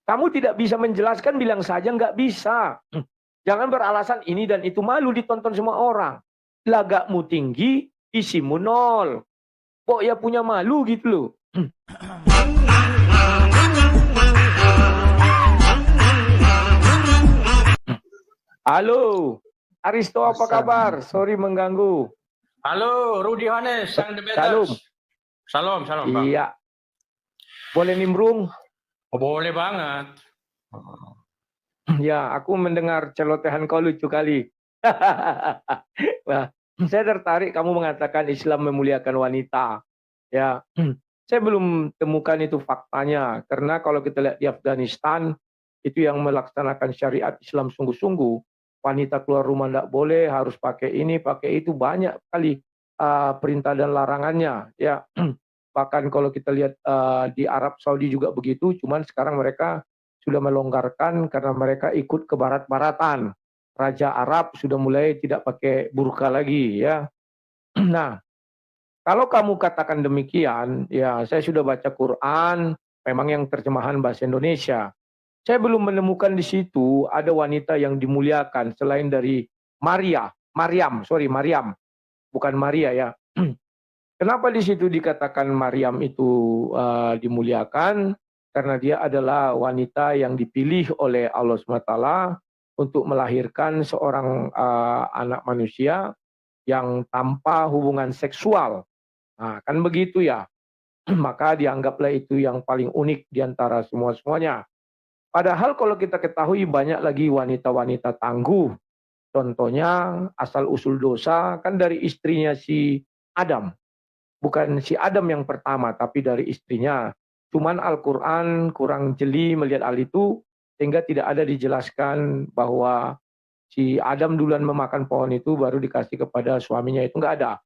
Kamu tidak bisa menjelaskan, bilang saja nggak bisa. Jangan beralasan ini dan itu, malu ditonton semua orang. Lagakmu tinggi, isimu nol. Kok ya punya malu gitu loh. Halo, Aristo apa kabar? Sorry mengganggu. Halo, Rudy Yohanes, Sang The Salam. Betters. Salam, Bang. Iya. Boleh nimbrung? Oh, boleh banget. Ya, aku mendengar celotehan kau lucu kali. Nah, saya tertarik kamu mengatakan Islam memuliakan wanita. Ya, saya belum temukan itu faktanya. Karena kalau kita lihat di Afghanistan, itu yang melaksanakan syariat Islam sungguh-sungguh. Wanita keluar rumah tidak boleh, harus pakai ini, pakai itu. Banyak sekali perintah dan larangannya. Ya, bahkan kalau kita lihat di Arab Saudi juga begitu. Cuman sekarang mereka sudah melonggarkan karena mereka ikut ke barat-baratan. Raja Arab sudah mulai tidak pakai burka lagi, ya. Nah, kalau kamu katakan demikian, ya saya sudah baca Quran, memang yang terjemahan bahasa Indonesia. Saya belum menemukan di situ ada wanita yang dimuliakan selain dari Maryam, bukan Maria ya. Kenapa di situ dikatakan Maryam itu dimuliakan? Karena dia adalah wanita yang dipilih oleh Allah SWT untuk melahirkan seorang anak manusia yang tanpa hubungan seksual. Nah, kan begitu ya. Maka dianggaplah itu yang paling unik di antara semua-semuanya. Padahal kalau kita ketahui banyak lagi wanita-wanita tangguh. Contohnya asal-usul dosa kan dari istrinya si Adam. Bukan si Adam yang pertama, tapi dari istrinya. Cuman Al-Quran kurang jeli melihat hal itu, sehingga tidak ada dijelaskan bahwa si Adam duluan memakan pohon itu, baru dikasih kepada suaminya. Itu nggak ada.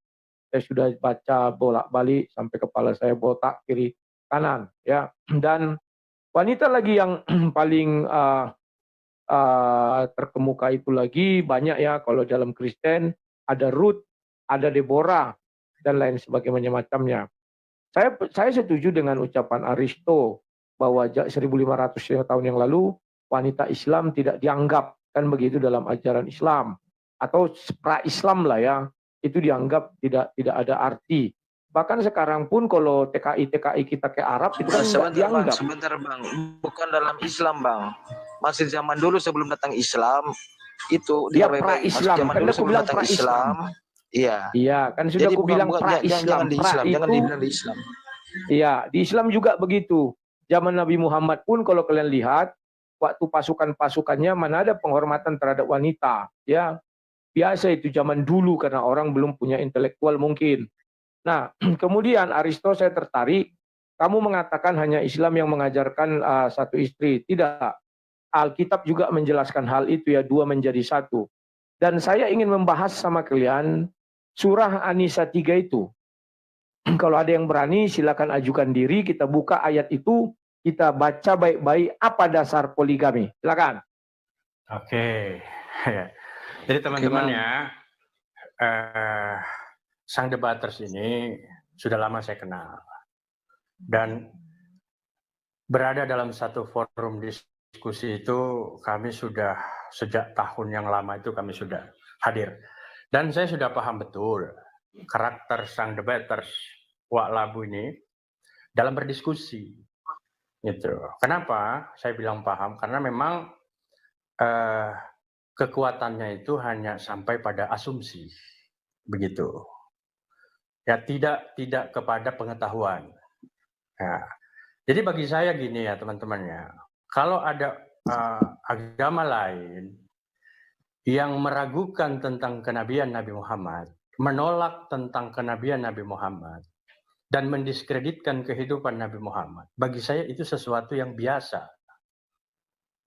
Saya sudah baca bolak-balik sampai kepala saya botak kiri kanan. Ya. Dan wanita lagi yang paling terkemuka itu lagi banyak ya, kalau dalam Kristen ada Ruth, ada Deborah, dan lain sebagainya macamnya. Saya setuju dengan ucapan Aristo bahwa 1500 tahun yang lalu wanita Islam tidak dianggap, kan begitu dalam ajaran Islam, atau pra-Islam lah ya, itu dianggap tidak ada arti. Bahkan sekarang pun kalau TKI kita ke Arab itu kan tidak dianggap. Sebentar bang, bukan dalam Islam bang, masih zaman dulu sebelum datang Islam itu dia pra-Islam, kan aku bilang pra-Islam. Iya, kan sudah aku bilang pra-Islam. Jangan dibilang di Islam. Iya, di Islam juga begitu. Zaman Nabi Muhammad pun kalau kalian lihat, waktu pasukan-pasukannya mana ada penghormatan terhadap wanita. Ya, biasa itu zaman dulu karena orang belum punya intelektual mungkin. Nah, kemudian Aristo saya tertarik, kamu mengatakan hanya Islam yang mengajarkan satu istri. Tidak. Alkitab juga menjelaskan hal itu ya, dua menjadi satu. Dan saya ingin membahas sama kalian surah An-Nisa 3 itu. Kalau ada yang berani silakan ajukan diri, kita buka ayat itu, kita baca baik-baik apa dasar poligami. Silakan. Oke. Jadi teman-teman ya, Sang Debaters ini sudah lama saya kenal. Dan berada dalam satu forum diskusi itu kami sudah sejak tahun yang lama itu kami sudah hadir. Dan saya sudah paham betul karakter Sang Debaters Wak Labu ini dalam berdiskusi. Gitu. Kenapa saya bilang paham? Karena memang kekuatannya itu hanya sampai pada asumsi. Begitu. Ya, tidak kepada pengetahuan. Ya. Jadi bagi saya gini ya teman-teman ya, kalau ada agama lain yang meragukan tentang kenabian Nabi Muhammad, menolak tentang kenabian Nabi Muhammad, dan mendiskreditkan kehidupan Nabi Muhammad, bagi saya itu sesuatu yang biasa.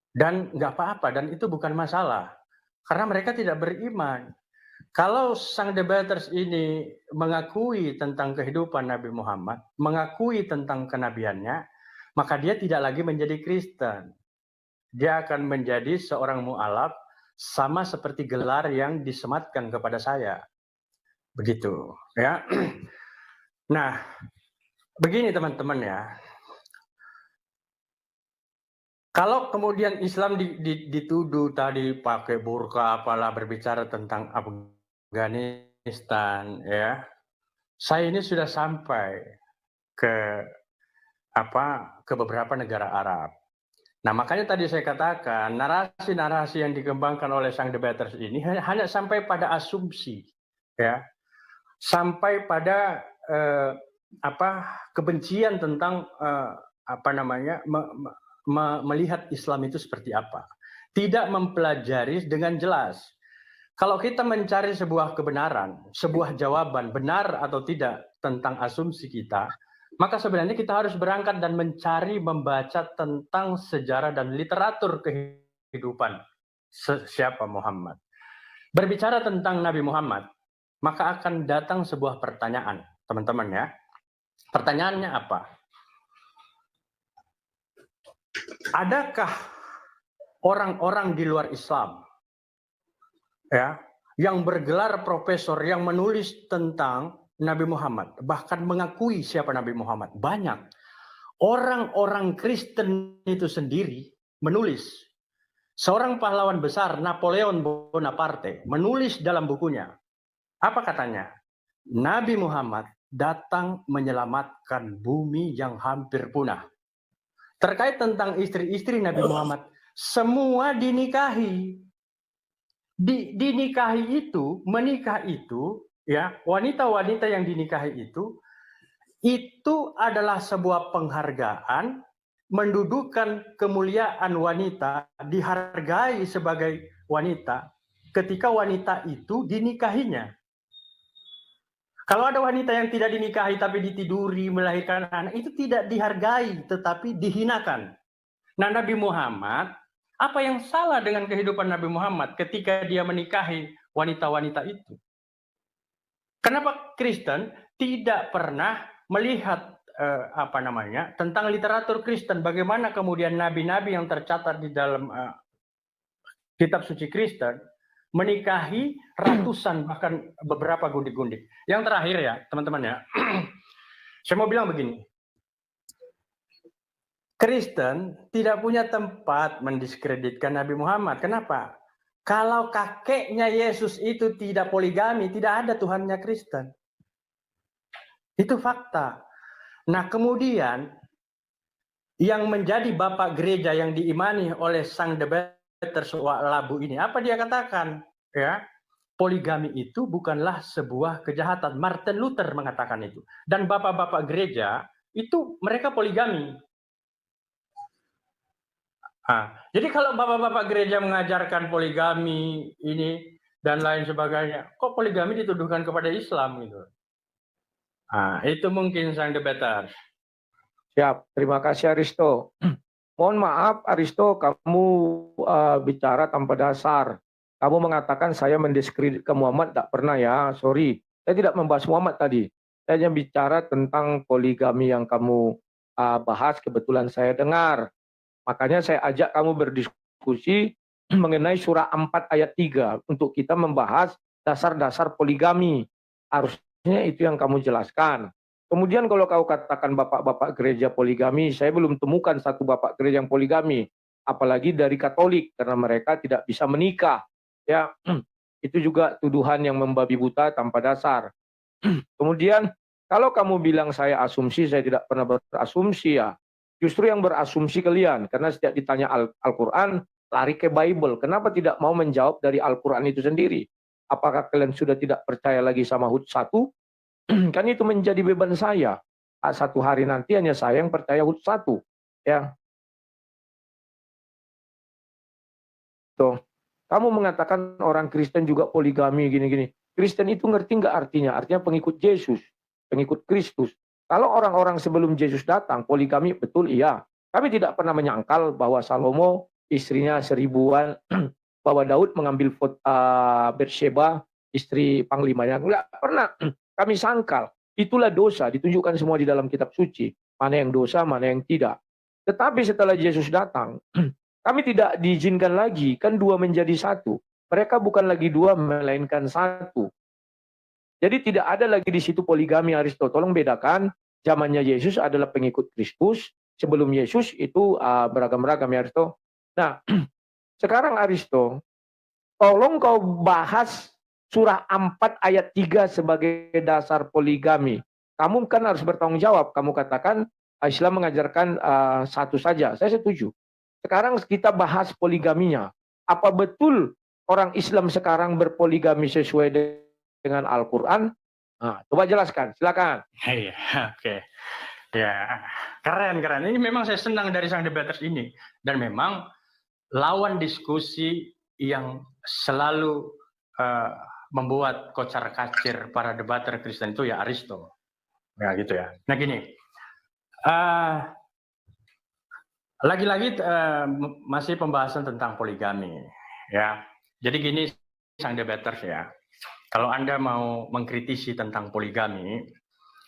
Dan nggak apa-apa, dan itu bukan masalah. Karena mereka tidak beriman. Kalau Sang Debaters ini mengakui tentang kehidupan Nabi Muhammad, mengakui tentang kenabiannya, maka dia tidak lagi menjadi Kristen. Dia akan menjadi seorang mu'alaf, sama seperti gelar yang disematkan kepada saya. Begitu. Ya. Nah, begini teman-teman ya. Kalau kemudian Islam dituduh tadi pakai burka apalah berbicara tentang Afghanistan, ya, saya ini sudah sampai ke beberapa negara Arab. Nah, makanya tadi saya katakan narasi-narasi yang dikembangkan oleh sang debaters ini hanya sampai pada asumsi, ya, sampai pada kebencian tentang melihat Islam itu seperti apa. Tidak mempelajari dengan jelas. Kalau kita mencari sebuah kebenaran, sebuah jawaban benar atau tidak tentang asumsi kita, maka sebenarnya kita harus berangkat dan mencari, membaca tentang sejarah dan literatur kehidupan siapa Muhammad. Berbicara tentang Nabi Muhammad, maka akan datang sebuah pertanyaan, teman-teman ya. Pertanyaannya apa? Adakah orang-orang di luar Islam, ya, yang bergelar profesor yang menulis tentang Nabi Muhammad, bahkan mengakui siapa Nabi Muhammad? Banyak. Orang-orang Kristen itu sendiri menulis. Seorang pahlawan besar, Napoleon Bonaparte, menulis dalam bukunya. Apa katanya? Nabi Muhammad datang menyelamatkan bumi yang hampir punah. Terkait tentang istri-istri Nabi Muhammad, semua dinikahi. Dinikahi itu, menikah itu, ya, wanita-wanita yang dinikahi itu adalah sebuah penghargaan, mendudukan kemuliaan wanita, dihargai sebagai wanita ketika wanita itu dinikahinya. Kalau ada wanita yang tidak dinikahi tapi ditiduri, melahirkan anak, itu tidak dihargai tetapi dihinakan. Nah, Nabi Muhammad, apa yang salah dengan kehidupan Nabi Muhammad ketika dia menikahi wanita-wanita itu? Kenapa Kristen tidak pernah melihat tentang literatur Kristen, bagaimana kemudian nabi-nabi yang tercatat di dalam kitab suci Kristen menikahi ratusan bahkan beberapa gundik-gundik. Yang terakhir ya, teman-teman ya. Saya mau bilang begini. Kristen tidak punya tempat mendiskreditkan Nabi Muhammad. Kenapa? Kalau kakeknya Yesus itu tidak poligami, tidak ada Tuhannya Kristen. Itu fakta. Nah, kemudian yang menjadi bapak gereja yang diimani oleh sang debaters labu ini, apa dia katakan? Ya, poligami itu bukanlah sebuah kejahatan. Martin Luther mengatakan itu. Dan bapak-bapak gereja itu mereka poligami. Jadi kalau bapak-bapak gereja mengajarkan poligami ini dan lain sebagainya, kok poligami dituduhkan kepada Islam gitu? Itu mungkin sang debaters. Siap, terima kasih Aristo. Mohon maaf Aristo, kamu bicara tanpa dasar. Kamu mengatakan saya mendiskreditkan Muhammad, tidak pernah ya, sorry. Saya tidak membahas Muhammad tadi. Saya hanya bicara tentang poligami yang kamu bahas, kebetulan saya dengar. Makanya saya ajak kamu berdiskusi mengenai surah 4 ayat 3 untuk kita membahas dasar-dasar poligami. Harusnya itu yang kamu jelaskan. Kemudian kalau kau katakan bapak-bapak gereja poligami, saya belum temukan satu bapak gereja yang poligami, apalagi dari Katolik karena mereka tidak bisa menikah. Ya, itu juga tuduhan yang membabi buta tanpa dasar. Kemudian kalau kamu bilang saya asumsi, saya tidak pernah berasumsi ya. Justru yang berasumsi kalian, karena setiap ditanya Al-Quran, lari ke Bible. Kenapa tidak mau menjawab dari Al-Quran itu sendiri? Apakah kalian sudah tidak percaya lagi sama Hud 1? Kan itu menjadi beban saya. Satu hari nanti hanya saya yang percaya Hud 1. Ya. Tuh. Kamu mengatakan orang Kristen juga poligami gini-gini. Kristen itu ngerti nggak artinya? Artinya pengikut Yesus, pengikut Kristus. Kalau orang-orang sebelum Yesus datang, poligami betul iya. Kami tidak pernah menyangkal bahwa Salomo istrinya 1000-an, bahwa Daud mengambil Bersheba, istri panglimanya. Enggak pernah kami sangkal. Itulah dosa, ditunjukkan semua di dalam kitab suci. Mana yang dosa, mana yang tidak. Tetapi setelah Yesus datang, kami tidak diizinkan lagi, kan 2 menjadi 1. Mereka bukan lagi 2, melainkan 1. Jadi tidak ada lagi di situ poligami Aristo. Tolong bedakan, zamannya Yesus adalah pengikut Kristus, sebelum Yesus itu beragam-ragam ya Aristo. Nah, sekarang Aristo, tolong kau bahas surah 4 ayat 3 sebagai dasar poligami. Kamu kan harus bertanggung jawab. Kamu katakan Islam mengajarkan satu saja. Saya setuju. Sekarang kita bahas poligaminya. Apa betul orang Islam sekarang berpoligami sesuai dengan Al-Quran? Nah, coba jelaskan, silakan. Iya, oke. Ya, keren. Ini memang saya senang dari sang debaters ini. Dan memang lawan diskusi yang selalu membuat kocar-kacir para debater Kristen itu ya Aristo. Ya gitu ya. Nah gini, lagi-lagi masih pembahasan tentang poligami. Ya, jadi gini sang debaters ya. Kalau Anda mau mengkritisi tentang poligami,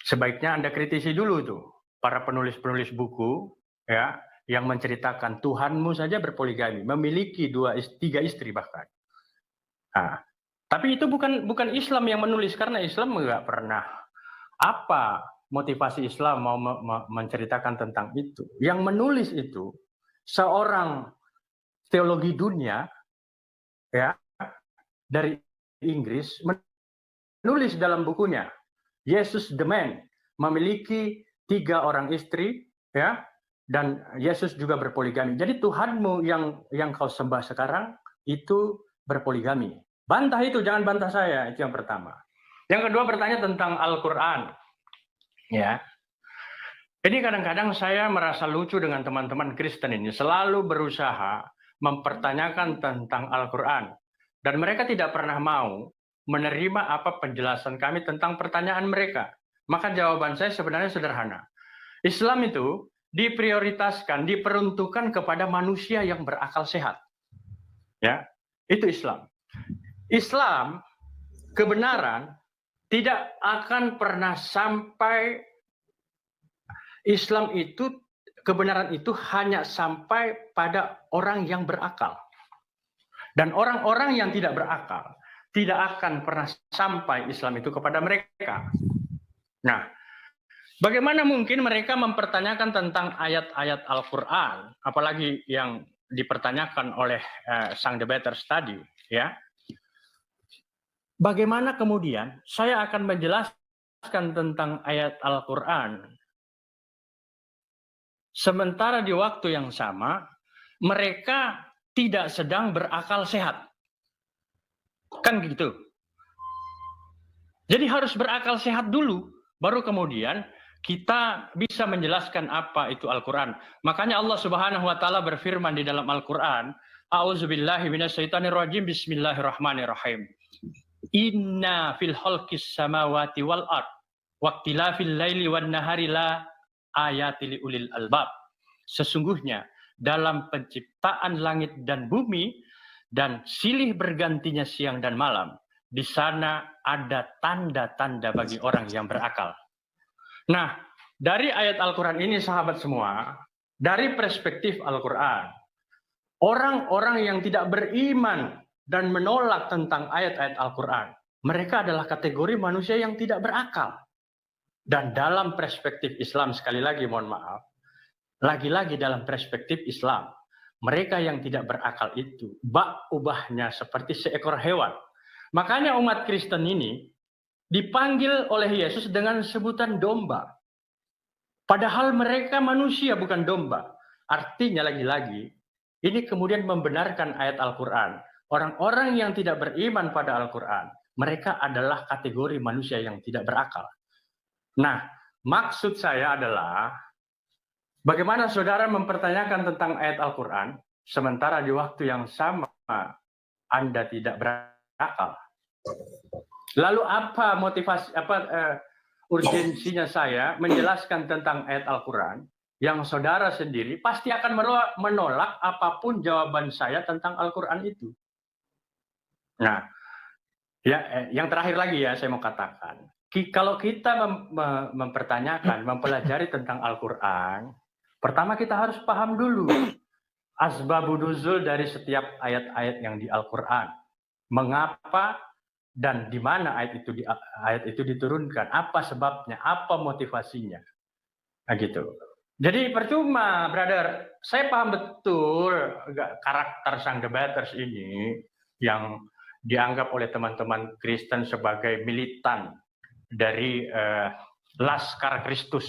sebaiknya Anda kritisi dulu tuh para penulis-penulis buku ya yang menceritakan Tuhanmu saja berpoligami, memiliki 3 istri bahkan. Nah, tapi itu bukan Islam yang menulis, karena Islam nggak pernah apa motivasi Islam mau menceritakan tentang itu. Yang menulis itu seorang teologi dunia ya dari Inggris menulis dalam bukunya Yesus the Man, memiliki 3 orang istri ya, dan Yesus juga berpoligami. Jadi Tuhanmu yang kau sembah sekarang itu berpoligami. Bantah itu, jangan bantah saya, itu yang pertama. Yang kedua bertanya tentang Al-Quran. Ya. Ini kadang-kadang saya merasa lucu dengan teman-teman Kristen ini, selalu berusaha mempertanyakan tentang Al-Quran. Dan mereka tidak pernah mau menerima apa penjelasan kami tentang pertanyaan mereka. Maka jawaban saya sebenarnya sederhana. Islam itu diprioritaskan, diperuntukkan kepada manusia yang berakal sehat. Ya, itu Islam. Islam, kebenaran, tidak akan pernah sampai, Islam itu, kebenaran itu hanya sampai pada orang yang berakal. Dan orang-orang yang tidak berakal tidak akan pernah sampai Islam itu kepada mereka. Nah, bagaimana mungkin mereka mempertanyakan tentang ayat-ayat Al-Quran, apalagi yang dipertanyakan oleh sang debaters tadi, ya? Bagaimana kemudian saya akan menjelaskan tentang ayat Al-Quran, sementara di waktu yang sama mereka tidak sedang berakal sehat. Kan gitu. Jadi harus berakal sehat dulu, baru kemudian kita bisa menjelaskan apa itu Al-Quran. Makanya Allah Subhanahu wa Ta'ala berfirman di dalam Al-Quran, A'udzubillahi minasyaitonirrajim, Bismillahirrahmanirrahim. Inna fil khalqis samawati wal ard waqtilafil laili wan nahari la ayati liulil albab. Sesungguhnya dalam penciptaan langit dan bumi dan silih bergantinya siang dan malam, di sana ada tanda-tanda bagi orang yang berakal. Nah, dari ayat Al-Quran ini sahabat semua, dari perspektif Al-Quran, orang-orang yang tidak beriman dan menolak tentang ayat-ayat Al-Quran, mereka adalah kategori manusia yang tidak berakal. Dan dalam perspektif Islam, sekali lagi mohon maaf, lagi-lagi dalam perspektif Islam, mereka yang tidak berakal itu bak ubahnya seperti seekor hewan. Makanya umat Kristen ini dipanggil oleh Yesus dengan sebutan domba. Padahal mereka manusia bukan domba. Artinya lagi-lagi, ini kemudian membenarkan ayat Al-Quran. Orang-orang yang tidak beriman pada Al-Quran, mereka adalah kategori manusia yang tidak berakal. Nah, maksud saya adalah bagaimana saudara mempertanyakan tentang ayat Al-Quran, sementara di waktu yang sama Anda tidak berakal. Lalu apa motivasi, urgensinya saya menjelaskan tentang ayat Al-Quran yang saudara sendiri pasti akan menolak apapun jawaban saya tentang Al-Quran itu. Nah, ya, yang terakhir lagi ya saya mau katakan, kalau kita mempertanyakan, mempelajari tentang Al-Quran, pertama kita harus paham dulu asbabun nuzul dari setiap ayat-ayat yang di Al-Quran. Mengapa dan di mana ayat itu diturunkan, apa sebabnya, apa motivasinya. Nah gitu. Jadi percuma, brother. Saya paham betul karakter sang debaters ini yang dianggap oleh teman-teman Kristen sebagai militan dari Laskar Kristus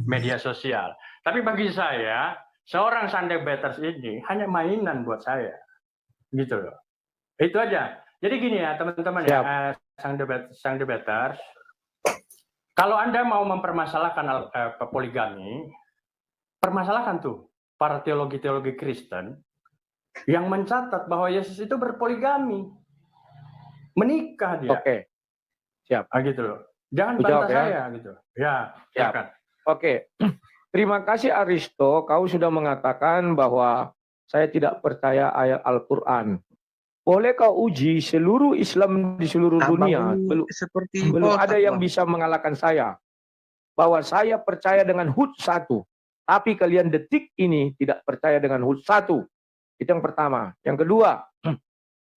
media sosial. Tapi bagi saya, seorang sang debaters ini hanya mainan buat saya. Gitu loh. Itu aja. Jadi gini ya teman-teman ya, sang debaters, kalau Anda mau mempermasalahkan poligami, permasalahkan tuh para teologi-teologi Kristen yang mencatat bahwa Yesus itu berpoligami, menikah dia. Oke, siap. Gitu loh. Jangan bantah saya gitu. Ya, silakan. Oke. Terima kasih Aristo, kau sudah mengatakan bahwa saya tidak percaya ayat Al-Quran. Boleh kau uji seluruh Islam di seluruh dunia, belum ada yang bisa mengalahkan saya. Bahwa saya percaya dengan Hud 1. Tapi kalian detik ini tidak percaya dengan Hud 1. Itu yang pertama. Yang kedua,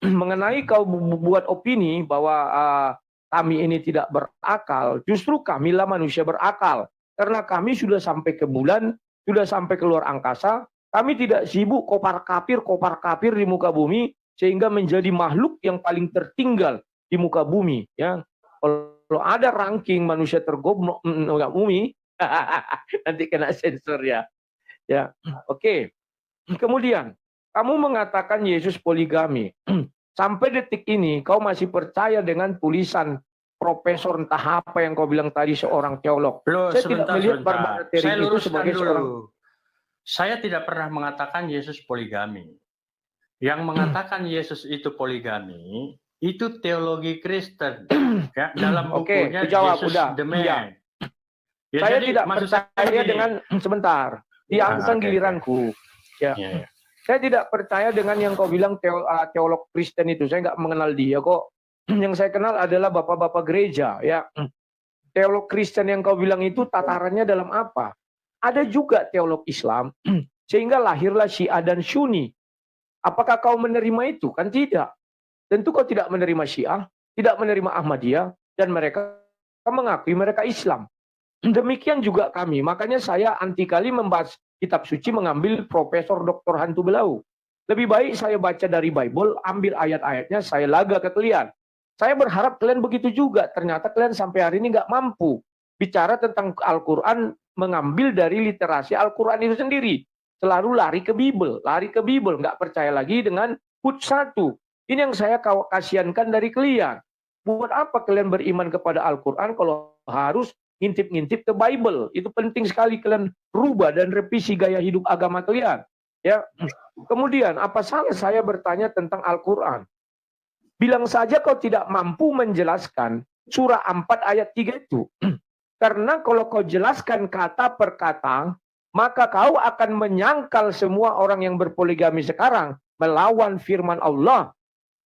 mengenai kau buat opini bahwa kami ini tidak berakal, justru kamilah manusia berakal. Karena kami sudah sampai ke bulan, sudah sampai ke luar angkasa, kami tidak sibuk kopar kapir di muka bumi, sehingga menjadi makhluk yang paling tertinggal di muka bumi. Ya, kalau ada ranking manusia tergoblok muka bumi, nanti kena sensor ya. Ya, oke. Kemudian kamu mengatakan Yesus poligami. Sampai detik ini kau masih percaya dengan tulisan profesor entah apa yang kau bilang tadi seorang teolog. Saya tidak melihat Barbara Terry itu sebagai seorang. Saya tidak pernah mengatakan Yesus poligami. Yang mengatakan Yesus itu poligami itu teologi Kristen. Ya, dalam bukunya Yesus the Man. Iya. Ya, saya tidak percaya dengan sebentar. Dianteng giliranku. Ya. Saya tidak percaya dengan yang kau bilang teolog Kristen itu. Saya nggak mengenal dia kok. Yang saya kenal adalah bapak-bapak gereja. Ya, teolog Kristen yang kau bilang itu tatarannya dalam apa? Ada juga teolog Islam, sehingga lahirlah Syiah dan Sunni. Apakah kau menerima itu? Kan tidak. Tentu kau tidak menerima Syiah, tidak menerima Ahmadiyah, dan mereka mengakui mereka Islam. Demikian juga kami. Makanya saya anti kali membahas kitab suci mengambil Profesor Dr. Hantu Belau. Lebih baik saya baca dari Bible, ambil ayat-ayatnya, saya laga ke kalian. Saya berharap kalian begitu juga. Ternyata kalian sampai hari ini nggak mampu bicara tentang Al-Quran, mengambil dari literasi Al-Quran itu sendiri. Selalu lari ke Bible, nggak percaya lagi dengan Hud 1. Ini yang saya kasihankan dari kalian. Buat apa kalian beriman kepada Al-Quran kalau harus ngintip-ngintip ke Bible? Itu penting sekali kalian rubah dan revisi gaya hidup agama kalian. Ya. Kemudian, apa salah saya bertanya tentang Al-Quran? Bilang saja kau tidak mampu menjelaskan surah 4 ayat 3 itu. Karena kalau kau jelaskan kata per kata, maka kau akan menyangkal semua orang yang berpoligami sekarang melawan firman Allah.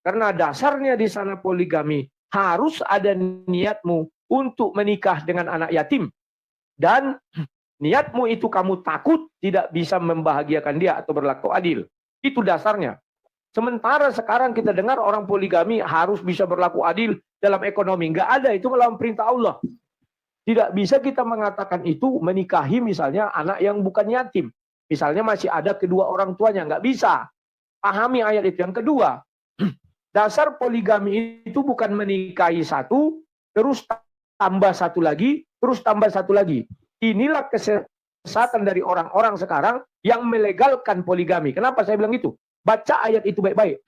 Karena dasarnya di sana poligami harus ada niatmu untuk menikah dengan anak yatim. Dan niatmu itu kamu takut tidak bisa membahagiakan dia atau berlaku adil. Itu dasarnya. Sementara sekarang kita dengar orang poligami harus bisa berlaku adil dalam ekonomi. Nggak ada, itu melawan perintah Allah. Tidak bisa kita mengatakan itu menikahi misalnya anak yang bukan yatim. Misalnya masih ada kedua orang tuanya. Nggak bisa. Pahami ayat itu. Yang kedua, dasar poligami itu bukan menikahi satu, terus tambah satu lagi, terus tambah satu lagi. Inilah kesesatan dari orang-orang sekarang yang melegalkan poligami. Kenapa saya bilang itu? Baca ayat itu baik-baik.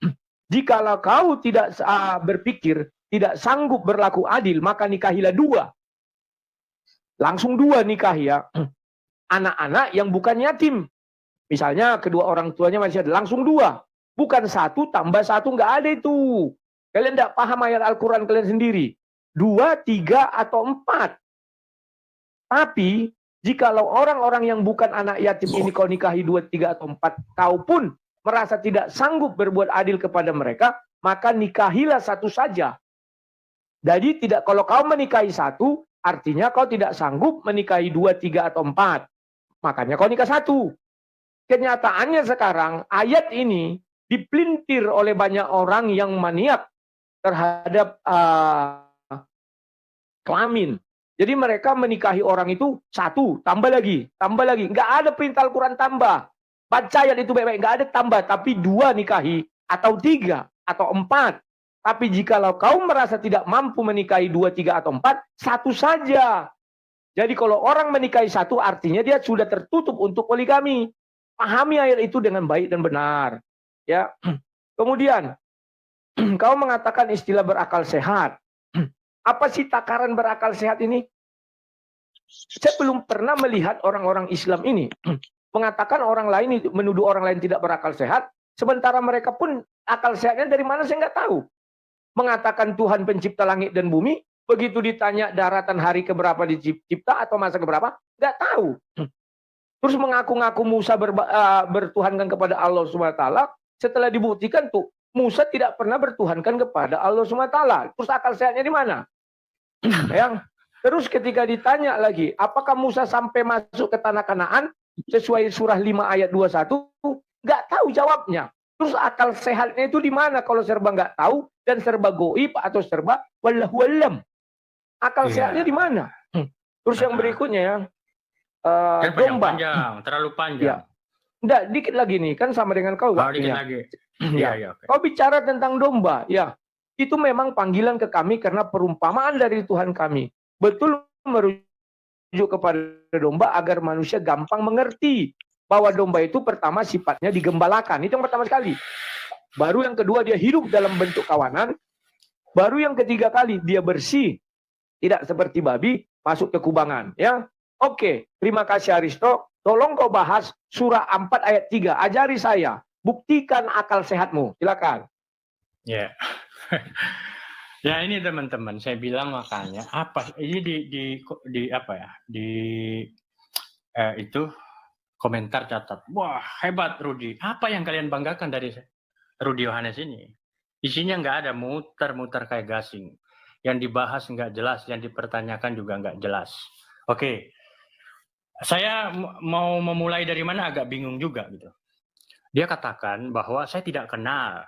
Jikalau kau tidak berpikir, tidak sanggup berlaku adil, maka nikahilah dua. Langsung dua nikah ya. Anak-anak yang bukan yatim. Misalnya kedua orang tuanya masih ada. Langsung dua. Bukan satu tambah satu. Nggak ada itu. Kalian tidak paham ayat Al-Quran kalian sendiri. 2, 3, atau 4. Tapi jikalau orang-orang yang bukan anak yatim ini kau nikahi 2, 3, atau 4. Kau pun merasa tidak sanggup berbuat adil kepada mereka. Maka nikahilah satu saja. Jadi tidak, kalau kau menikahi satu, artinya kau tidak sanggup menikahi 2, 3, atau 4. Makanya kau nikah satu. Kenyataannya sekarang ayat ini dipelintir oleh banyak orang yang maniak terhadap kelamin. Jadi mereka menikahi orang itu satu, tambah lagi. Nggak ada perintah Al-Quran tambah. Baca ayat itu baik-baik, nggak ada tambah. Tapi 2 nikahi, atau 3, atau 4. Tapi jikalau kau merasa tidak mampu menikahi 2, 3, atau 4, 1 saja. Jadi kalau orang menikahi 1, artinya dia sudah tertutup untuk poligami. Pahami ayat itu dengan baik dan benar. Ya. Kemudian, kau mengatakan istilah berakal sehat. Apa sih takaran berakal sehat ini? Saya belum pernah melihat orang-orang Islam ini mengatakan orang lain, menuduh orang lain tidak berakal sehat, sementara mereka pun akal sehatnya dari mana saya nggak tahu. Mengatakan Tuhan pencipta langit dan bumi, begitu ditanya daratan hari keberapa dicipta atau masa keberapa, nggak tahu. Terus mengaku-ngaku Musa bertuhankan kepada Allah SWT, setelah dibuktikan tuh Musa tidak pernah bertuhankan kepada Allah SWT. Terus akal sehatnya di mana? Yang terus ketika ditanya lagi, apakah Musa sampai masuk ke tanah Kanaan sesuai surah 5 ayat 21? Nggak tahu jawabnya. Terus akal sehatnya itu di mana kalau serba nggak tahu dan serba goib atau serba wallahu alam? Akal sehatnya di mana? Terus yang berikutnya ya, domba. Terlalu panjang. Ya. Nggak, dikit lagi nih, kan sama dengan kau. Dikit lagi. Ya. Kau bicara tentang domba, ya. Itu memang panggilan ke kami karena perumpamaan dari Tuhan kami. Betul merujuk kepada domba agar manusia gampang mengerti bahwa domba itu pertama sifatnya digembalakan. Itu yang pertama sekali. Baru yang kedua dia hidup dalam bentuk kawanan. Baru yang ketiga kali dia bersih. Tidak seperti babi masuk ke kubangan. Ya, oke. Terima kasih Aristo. Tolong kau bahas surah 4 ayat 3. Ajari saya. Buktikan akal sehatmu. Silakan. Ya. Ya ini teman-teman, saya bilang makanya apa ini di apa ya? Itu komentar catat. Wah, hebat Rudi. Apa yang kalian banggakan dari Rudi Yohanes ini? Isinya nggak ada, muter-muter kayak gasing. Yang dibahas nggak jelas, yang dipertanyakan juga nggak jelas. Oke. Saya mau memulai dari mana agak bingung juga gitu. Dia katakan bahwa saya tidak kenal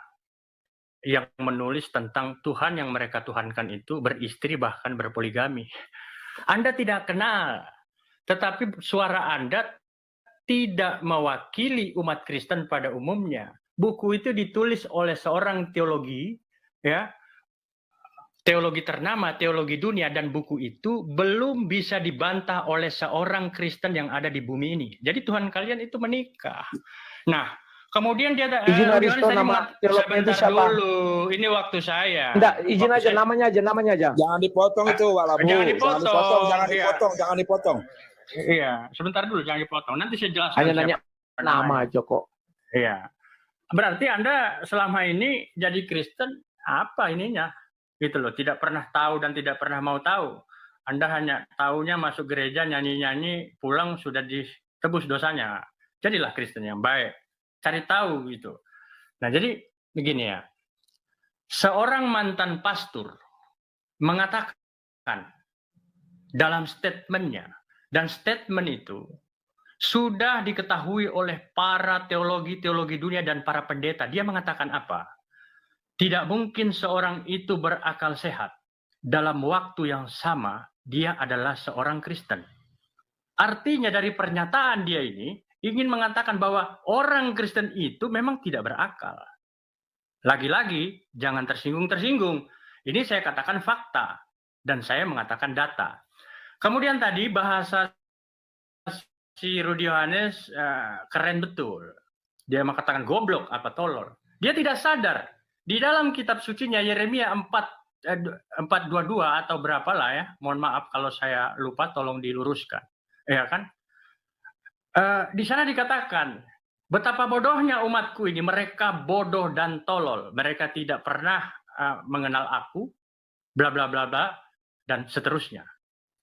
yang menulis tentang Tuhan yang mereka tuhankan itu beristri bahkan berpoligami. Anda tidak kenal, tetapi suara Anda tidak mewakili umat Kristen pada umumnya. Buku itu ditulis oleh seorang teologi, ya, teologi ternama, teologi dunia, dan buku itu belum bisa dibantah oleh seorang Kristen yang ada di bumi ini. Jadi Tuhan kalian itu menikah. Nah, kemudian dia izin Aristo, nama teolognya itu siapa? Dulu, ini waktu saya. Enggak, izin aja, namanya aja. Jangan dipotong itu, Walabu. Jangan dipotong. Iya, sebentar dulu, jangan dipotong. Nanti saya jelaskan. Hanya nanya nama aja kok. Iya. Berarti Anda selama ini jadi Kristen apa ininya? Gitu loh, tidak pernah tahu dan tidak pernah mau tahu. Anda hanya tahunya masuk gereja, nyanyi-nyanyi, pulang sudah ditebus dosanya. Jadilah Kristen yang baik. Cari tahu gitu. Nah, jadi begini ya. Seorang mantan pastor mengatakan dalam statementnya, dan statement itu sudah diketahui oleh para teologi dunia dan para pendeta. Dia mengatakan apa? Tidak mungkin seorang itu berakal sehat. Dalam waktu yang sama, dia adalah seorang Kristen. Artinya dari pernyataan dia ini, ingin mengatakan bahwa orang Kristen itu memang tidak berakal. Lagi-lagi, jangan tersinggung-tersinggung. Ini saya katakan fakta. Dan saya mengatakan data. Kemudian tadi bahasa si Rudi Yohanes keren betul. Dia mengatakan goblok apa tolol. Dia tidak sadar. Di dalam kitab sucinya Yeremia 4:22 atau berapa lah ya. Mohon maaf kalau saya lupa, tolong diluruskan. Ya kan? Di sana dikatakan, betapa bodohnya umatku ini, mereka bodoh dan tolol. Mereka tidak pernah mengenal aku, bla bla bla bla, dan seterusnya.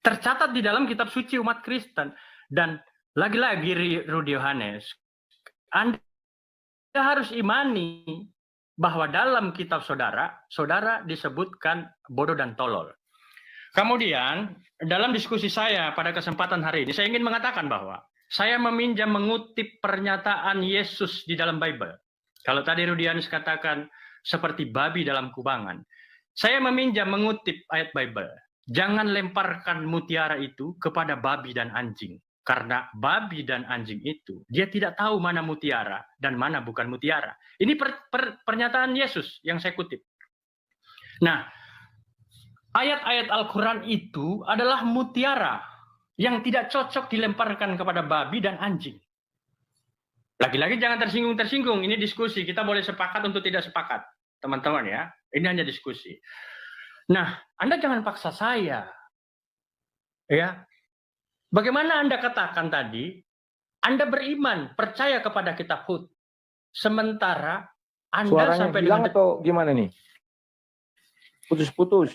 Tercatat di dalam kitab suci umat Kristen. Dan lagi-lagi Rudi Yohanes, Anda harus imani bahwa dalam kitab saudara disebutkan bodoh dan tolol. Kemudian, dalam diskusi saya pada kesempatan hari ini, saya ingin mengatakan bahwa saya mengutip pernyataan Yesus di dalam Bible. Kalau tadi Rudi Yohanes katakan seperti babi dalam kubangan, saya mengutip ayat Bible. jangan lemparkan mutiara itu kepada babi dan anjing. Karena babi dan anjing itu, dia tidak tahu mana mutiara dan mana bukan mutiara. Ini pernyataan Yesus yang saya kutip. Nah, ayat-ayat Al-Quran itu adalah mutiara yang tidak cocok dilemparkan kepada babi dan anjing. Lagi-lagi jangan tersinggung-tersinggung. Ini diskusi. Kita boleh sepakat untuk tidak sepakat, teman-teman ya. Ini hanya diskusi. Nah, Anda jangan paksa saya. Ya. Bagaimana Anda katakan tadi, Anda beriman, percaya kepada kitab Hud. Sementara Anda Suaranya sampai hilang dengan... atau gimana nih? Putus-putus.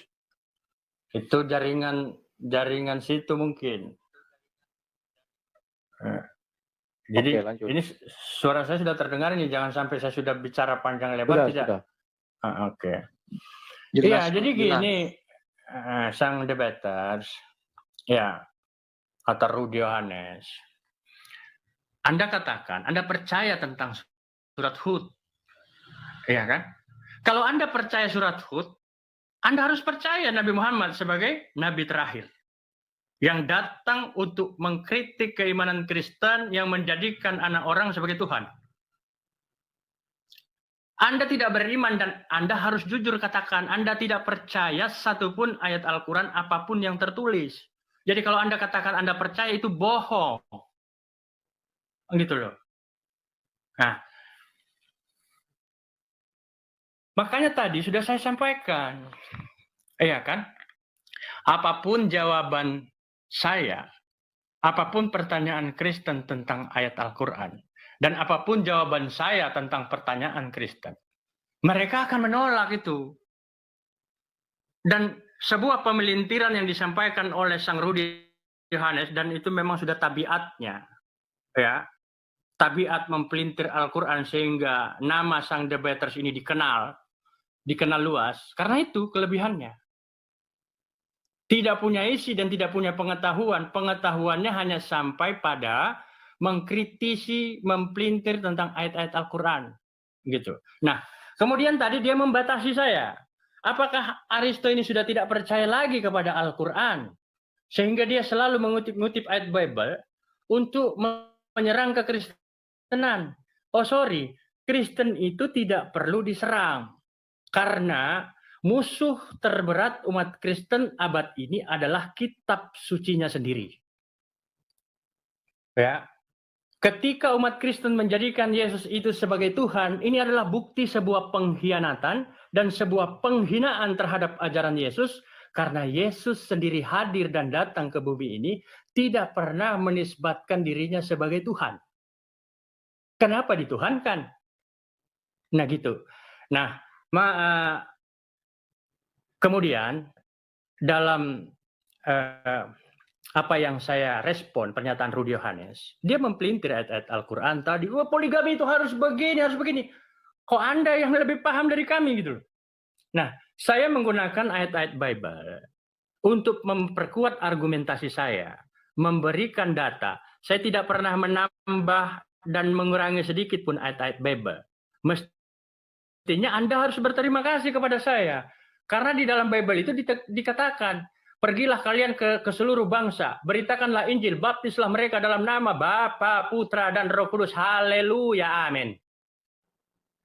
Itu jaringan situ mungkin. Jadi Oke, ini suara saya sudah terdengar ini, jangan sampai saya sudah bicara panjang lebar tidak. Oke. Iya, jadi gini, sang debaters, ya, kata Rudy Yohanes, Anda katakan, Anda percaya tentang surat Hud, ya kan? Kalau Anda percaya surat Hud, Anda harus percaya Nabi Muhammad sebagai Nabi terakhir yang datang untuk mengkritik keimanan Kristen yang menjadikan anak orang sebagai Tuhan. Anda tidak beriman dan Anda harus jujur katakan Anda tidak percaya satupun ayat Al-Quran apapun yang tertulis. Jadi kalau Anda katakan Anda percaya itu bohong. Gitu loh. Nah, makanya tadi sudah saya sampaikan. Iya kan? Apapun jawaban saya, apapun pertanyaan Kristen tentang ayat Al-Quran, dan apapun jawaban saya tentang pertanyaan Kristen, mereka akan menolak itu. Dan sebuah pemelintiran yang disampaikan oleh Sang Rudy Yohanes, dan itu memang sudah tabiatnya, ya, tabiat mempelintir Al-Quran sehingga nama Sang Debaters ini dikenal luas, karena itu kelebihannya. Tidak punya isi dan tidak punya pengetahuan. Pengetahuannya hanya sampai pada mengkritisi, mempelintir tentang ayat-ayat Al-Quran. Gitu. Nah, kemudian tadi dia membatasi saya. Apakah Aristo ini sudah tidak percaya lagi kepada Al-Quran? Sehingga dia selalu mengutip-ngutip ayat Bible untuk menyerang kekristenan. Oh sorry, Kristen itu tidak perlu diserang. Karena musuh terberat umat Kristen abad ini adalah kitab sucinya sendiri. Ya. Ketika umat Kristen menjadikan Yesus itu sebagai Tuhan, ini adalah bukti sebuah pengkhianatan dan sebuah penghinaan terhadap ajaran Yesus, karena Yesus sendiri hadir dan datang ke bumi ini tidak pernah menisbatkan dirinya sebagai Tuhan. Kenapa dituhankan? Nah gitu. Nah, kemudian dalam apa yang saya respon pernyataan Rudy Yohanes, dia mempelintir ayat-ayat Al-Quran tadi, wah poligami itu harus begini, harus begini. Kok Anda yang lebih paham dari kami gitu loh. Nah, saya menggunakan ayat-ayat Bible untuk memperkuat argumentasi saya, memberikan data. Saya tidak pernah menambah dan mengurangi sedikit pun ayat-ayat Bible. Mestinya Anda harus berterima kasih kepada saya. Karena di dalam Bible itu dikatakan, pergilah kalian ke seluruh bangsa, beritakanlah Injil, baptislah mereka dalam nama Bapa, Putra, dan Roh Kudus. Haleluya, amin.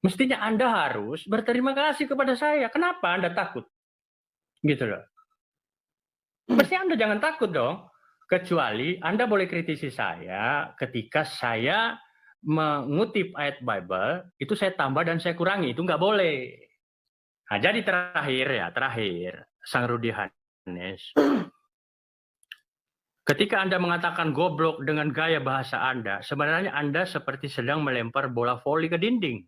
Mestinya Anda harus berterima kasih kepada saya. Kenapa Anda takut? Gitu loh. Mestinya Anda jangan takut dong. Kecuali Anda boleh kritisi saya ketika saya mengutip ayat Bible, itu saya tambah dan saya kurangi. Itu nggak boleh. Nah, jadi terakhir, Sang Rudy Yohanes. Ketika Anda mengatakan goblok dengan gaya bahasa Anda, sebenarnya Anda seperti sedang melempar bola voli ke dinding.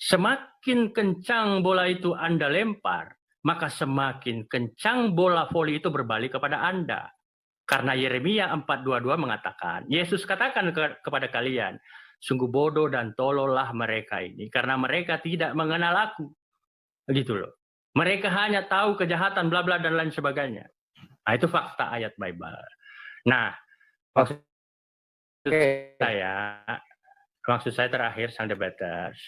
Semakin kencang bola itu Anda lempar, maka semakin kencang bola voli itu berbalik kepada Anda. Karena Yeremia 4:22 mengatakan, Yesus katakan kepada kalian, sungguh bodoh dan tolollah mereka ini, karena mereka tidak mengenal aku. Gitu loh. Mereka hanya tahu kejahatan, bla bla dan lain sebagainya. Nah, itu fakta ayat Bible. Nah, maksud saya terakhir, Sang Debaters,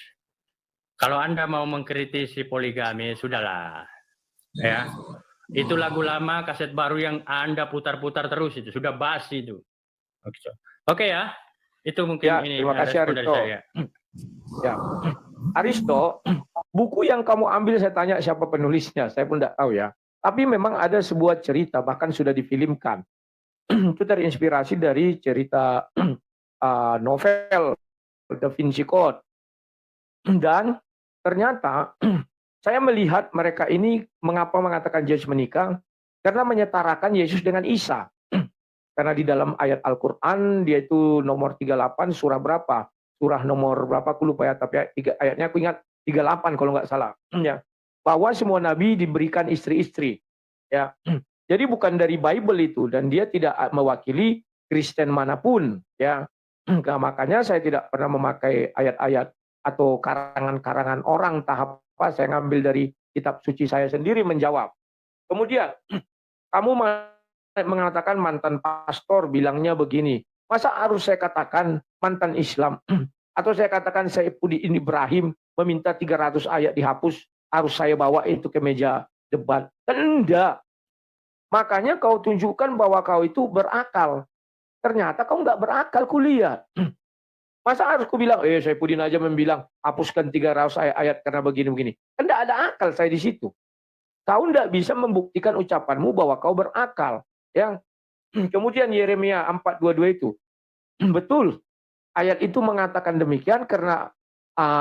kalau Anda mau mengkritisi poligami, sudahlah. Ya. Itu lagu lama, kaset baru yang Anda putar-putar terus itu. Sudah basi itu. Oke ya. Itu mungkin Ya, ini terima kasih respon dari Aristo. saya. Ya. Aristo, buku yang kamu ambil saya tanya siapa penulisnya, saya pun tidak tahu ya. Tapi memang ada sebuah cerita, bahkan sudah difilmkan. Itu terinspirasi dari cerita novel Da Vinci Code. Dan ternyata saya melihat mereka ini mengapa mengatakan Yesus menikah, karena menyetarakan Yesus dengan Isa. Karena di dalam ayat Al-Quran, dia itu nomor 38, surah berapa? Surah nomor berapa, aku lupa ya, tapi ayatnya aku ingat 38 kalau nggak salah. Ya. Bahwa semua nabi diberikan istri-istri. Ya. Jadi bukan dari Bible itu, dan dia tidak mewakili Kristen manapun. Ya. Nah, makanya saya tidak pernah memakai ayat-ayat atau karangan-karangan orang, tahap apa, saya ngambil dari kitab suci saya sendiri menjawab. Kemudian, kamu mengatakan mantan pastor bilangnya begini. Masa harus saya katakan mantan Islam? Atau saya katakan Saifuddin Ibrahim meminta 300 ayat dihapus, harus saya bawa itu ke meja debat? Kan enggak. Makanya kau tunjukkan bahwa kau itu berakal. Ternyata kau enggak berakal, kuliah. Masa harus ku bilang, Saifuddin aja membilang, hapuskan 300 ayat karena begini-begini. Kan enggak ada akal saya di situ. Kau enggak bisa membuktikan ucapanmu bahwa kau berakal. Ya. Kemudian Yeremia 4:22 itu. Betul. Ayat itu mengatakan demikian karena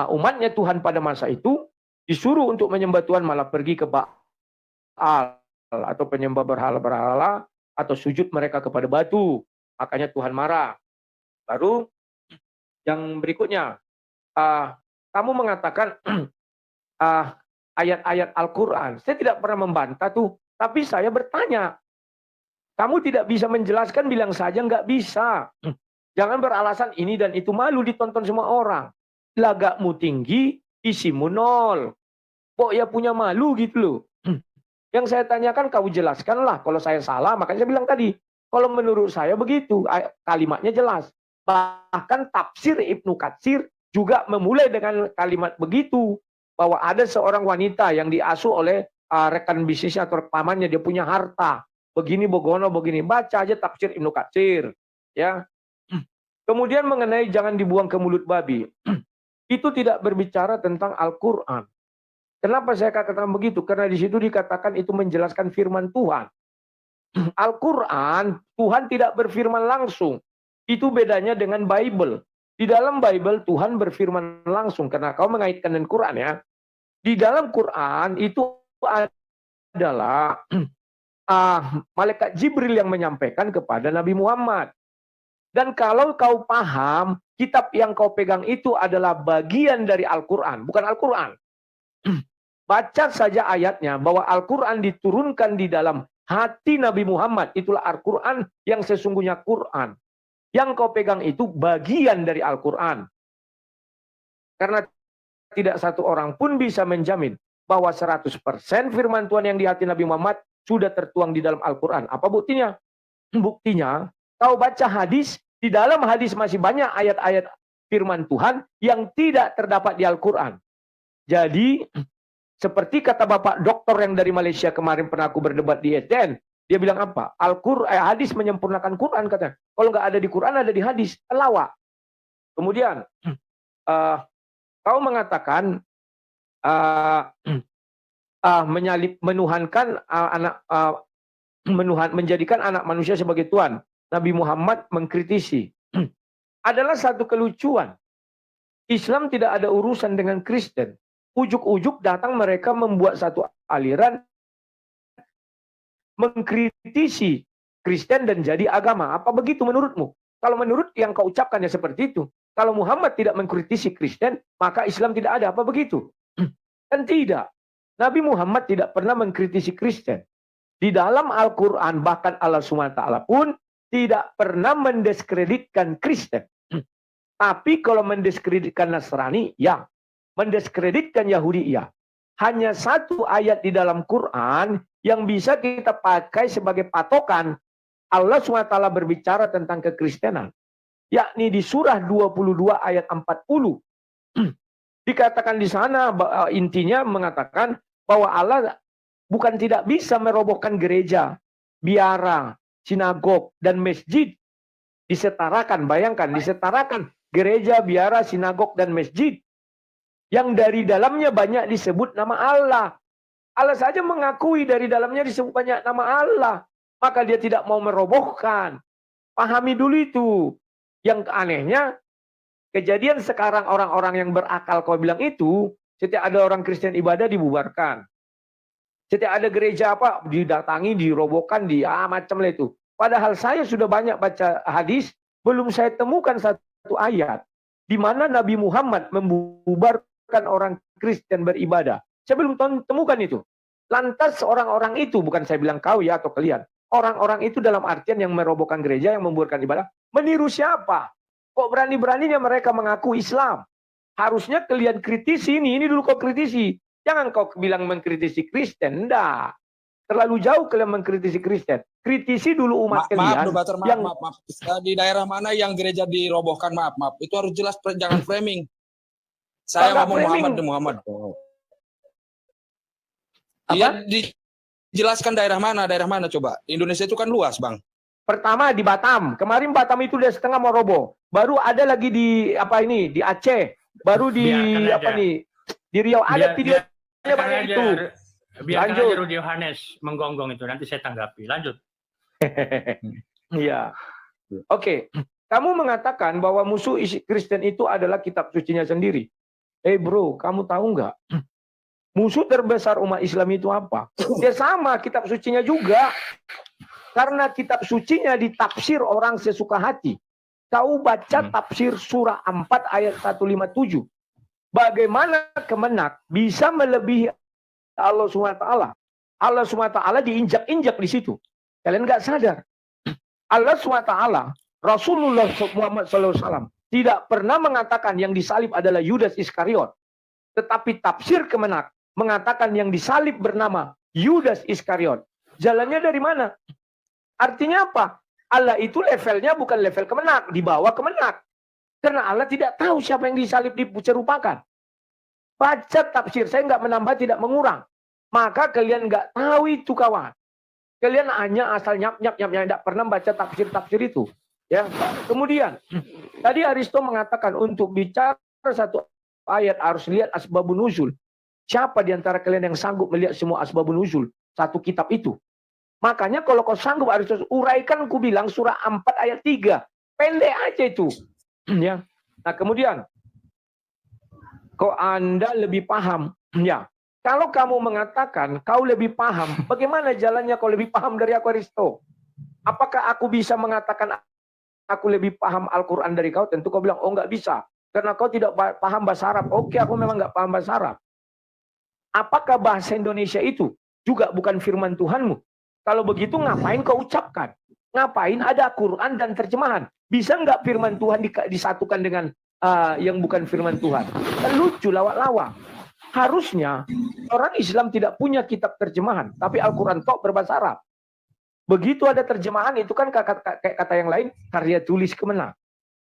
umatnya Tuhan pada masa itu disuruh untuk menyembah Tuhan malah pergi ke Baal atau penyembah berhala-berhala atau sujud mereka kepada batu. Makanya Tuhan marah. Baru yang berikutnya, kamu mengatakan ayat-ayat Al-Quran. Saya tidak pernah membantah tuh, tapi saya bertanya. Kamu tidak bisa menjelaskan, bilang saja nggak bisa. Jangan beralasan ini dan itu, malu ditonton semua orang. Lagakmu tinggi, isimu nol. Kok ya punya malu gitu loh. Yang saya tanyakan kau jelaskanlah. Kalau saya salah, makanya saya bilang tadi. Kalau menurut saya begitu, kalimatnya jelas. Bahkan tafsir Ibnu Katsir juga memulai dengan kalimat begitu. Bahwa ada seorang wanita yang diasuh oleh rekan bisnisnya atau pamannya, dia punya harta. Begini, begono, begini. Baca aja tafsir Ibnu Katsir. Ya. Kemudian mengenai jangan dibuang ke mulut babi. Itu tidak berbicara tentang Al-Quran. Kenapa saya katakan begitu? Karena di situ dikatakan itu menjelaskan firman Tuhan. Al-Quran, Tuhan tidak berfirman langsung. Itu bedanya dengan Bible. Di dalam Bible, Tuhan berfirman langsung. Karena kau mengaitkan dengan Quran ya. Di dalam Quran, itu adalah malaikat Jibril yang menyampaikan kepada Nabi Muhammad. Dan kalau kau paham, kitab yang kau pegang itu adalah bagian dari Al-Quran, bukan Al-Quran. Baca saja ayatnya bahwa Al-Quran diturunkan di dalam hati Nabi Muhammad. Itulah Al-Quran yang sesungguhnya Quran. Yang kau pegang itu bagian dari Al-Quran. Karena tidak satu orang pun bisa menjamin bahwa 100% firman Tuhan yang di hati Nabi Muhammad sudah tertuang di dalam Al-Quran. Apa buktinya? Buktinya, kau baca hadis, di dalam hadis masih banyak ayat-ayat firman Tuhan yang tidak terdapat di Al-Quran. Jadi, seperti kata Bapak Doktor yang dari Malaysia kemarin pernah aku berdebat di SDN, dia bilang apa? Hadis menyempurnakan Quran, katanya. Kalau nggak ada di Quran, ada di hadis. Lawak. Kemudian, kau mengatakan menuhankan menjadikan anak manusia sebagai Tuhan. Nabi Muhammad mengkritisi. Adalah satu kelucuan. Islam tidak ada urusan dengan Kristen. Ujuk-ujuk datang mereka membuat satu aliran mengkritisi Kristen dan jadi agama. Apa begitu menurutmu? Kalau menurut yang kau ucapkan ya seperti itu. Kalau Muhammad tidak mengkritisi Kristen, maka Islam tidak ada. Apa begitu? Kan tidak. Nabi Muhammad tidak pernah mengkritisi Kristen. Di dalam Al-Quran, bahkan Allah SWT pun tidak pernah mendiskreditkan Kristen. Tapi kalau mendiskreditkan Nasrani, ya. Mendiskreditkan Yahudi, ya. Hanya satu ayat di dalam Quran yang bisa kita pakai sebagai patokan Allah SWT berbicara tentang kekristenan. Yakni di surah 22 ayat 40. Dikatakan di sana intinya mengatakan bahwa Allah bukan tidak bisa merobohkan gereja, biara, sinagog, dan masjid. Disetarakan, bayangkan, disetarakan gereja, biara, sinagog, dan masjid. Yang dari dalamnya banyak disebut nama Allah. Allah saja mengakui dari dalamnya disebut banyak nama Allah. Maka dia tidak mau merobohkan. Pahami dulu itu. Yang anehnya, kejadian sekarang orang-orang yang berakal kau bilang itu, setiap ada orang Kristen ibadah dibubarkan. Setiap ada gereja apa, didatangi, dirobohkan, macam lah itu. Padahal saya sudah banyak baca hadis, belum saya temukan satu ayat di mana Nabi Muhammad membubarkan orang Kristen beribadah. Saya belum temukan itu. Lantas orang-orang itu, bukan saya bilang kau ya atau kalian, orang-orang itu dalam artian yang merobohkan gereja, yang membubarkan ibadah, meniru siapa? Kok berani-beraninya mereka mengaku Islam? Harusnya kalian kritisi ini dulu kau kritisi. Jangan kau bilang mengkritisi Kristen, enggak. Terlalu jauh kalian mengkritisi Kristen. Kritisi dulu umat kalian. Maaf. Di daerah mana yang gereja dirobohkan? Maaf. Itu harus jelas, jangan framing. Saya ngomong Muhammad. Iya, dijelaskan daerah mana coba. Indonesia itu kan luas, Bang. Pertama di Batam. Kemarin Batam itu udah setengah mau roboh. Baru ada lagi di di Aceh. Baru di di Riau ada videonya banyak itu. Biarkan aja Rudi Yohanes menggonggong itu, nanti saya tanggapi. Lanjut. Iya. Oke. Kamu mengatakan bahwa musuh Kristen itu adalah kitab sucinya sendiri. Bro, kamu tahu nggak? Musuh terbesar umat Islam itu apa? Ya sama, kitab sucinya juga. Karena kitab sucinya ditafsir orang sesuka hati. Kau baca tafsir surah 4 ayat 157. Bagaimana Kemenak bisa melebihi Allah SWT? Allah SWT diinjak-injak di situ. Kalian nggak sadar. Allah SWT, Rasulullah Muhammad SAW tidak pernah mengatakan yang disalib adalah Yudas Iskariot. Tetapi tafsir Kemenak mengatakan yang disalib bernama Yudas Iskariot. Jalannya dari mana? Artinya apa? Allah itu levelnya bukan level Kemenak, di bawah Kemenak. Karena Allah tidak tahu siapa yang disalib diserupakan. Baca tafsir, saya nggak menambah, tidak mengurang. Maka kalian nggak tahu itu kawan. Kalian hanya asal nyap-nyap, tidak pernah baca tafsir-tafsir itu. Ya. Kemudian, tadi Aristo mengatakan untuk bicara satu ayat harus lihat asbabun nuzul. Siapa di antara kalian yang sanggup melihat semua asbabun nuzul satu kitab itu? Makanya kalau kau sanggup harus uraikan, ku bilang surah 4 ayat 3. Pendek aja itu. Ya. Nah, kemudian kok Anda lebih paham? Ya. Kalau kamu mengatakan kau lebih paham, bagaimana jalannya kau lebih paham dari aku, Aristo? Apakah aku bisa mengatakan aku lebih paham Al-Quran dari kau? Tentu kau bilang, oh nggak bisa. Karena kau tidak paham bahasa Arab. Oke, aku memang nggak paham bahasa Arab. Apakah bahasa Indonesia itu juga bukan firman Tuhanmu? Kalau begitu ngapain kau ucapkan? Ngapain ada Quran dan terjemahan? Bisa nggak firman Tuhan disatukan dengan yang bukan firman Tuhan? Kan lucu, lawak-lawak. Harusnya orang Islam tidak punya kitab terjemahan, tapi Al-Quran tok berbahasa Arab. Begitu ada terjemahan, itu kan kayak kata yang lain, karya tulis Kemenak.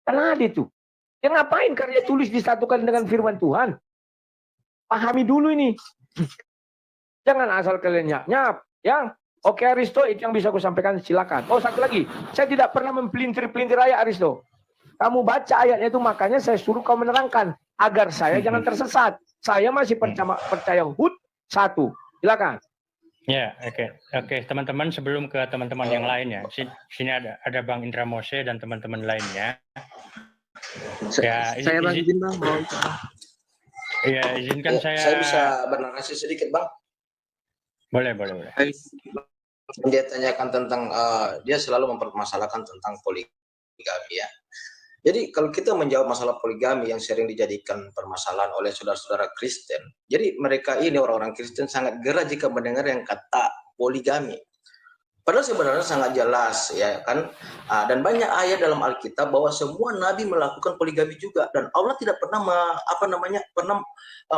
Karena ada itu. Ya ngapain karya tulis disatukan dengan firman Tuhan? Pahami dulu ini. Jangan asal kalian nyap-nyap. Ya. Oke Aristo, itu yang bisa aku sampaikan, silakan. Oh, satu lagi. Saya tidak pernah mempelintir-pelintir ayat, Aristo. Kamu baca ayatnya itu, makanya saya suruh kau menerangkan. Agar saya jangan tersesat. Saya masih percaya Hud 1. Silakan. Ya, oke. Teman-teman, sebelum ke teman-teman yang lainnya, sini ada Bang Indra Mose dan teman-teman lainnya. Ya, saya izin Bang. Ya, izinkan saya bisa bernarasi sedikit, Bang. Boleh. Dia tanyakan tentang dia selalu mempermasalahkan tentang poligami ya. Jadi kalau kita menjawab masalah poligami yang sering dijadikan permasalahan oleh saudara-saudara Kristen, jadi mereka ini orang-orang Kristen sangat gerah jika mendengar yang kata poligami. Padahal sebenarnya sangat jelas ya kan, dan banyak ayat dalam Alkitab bahwa semua nabi melakukan poligami juga, dan Allah tidak pernah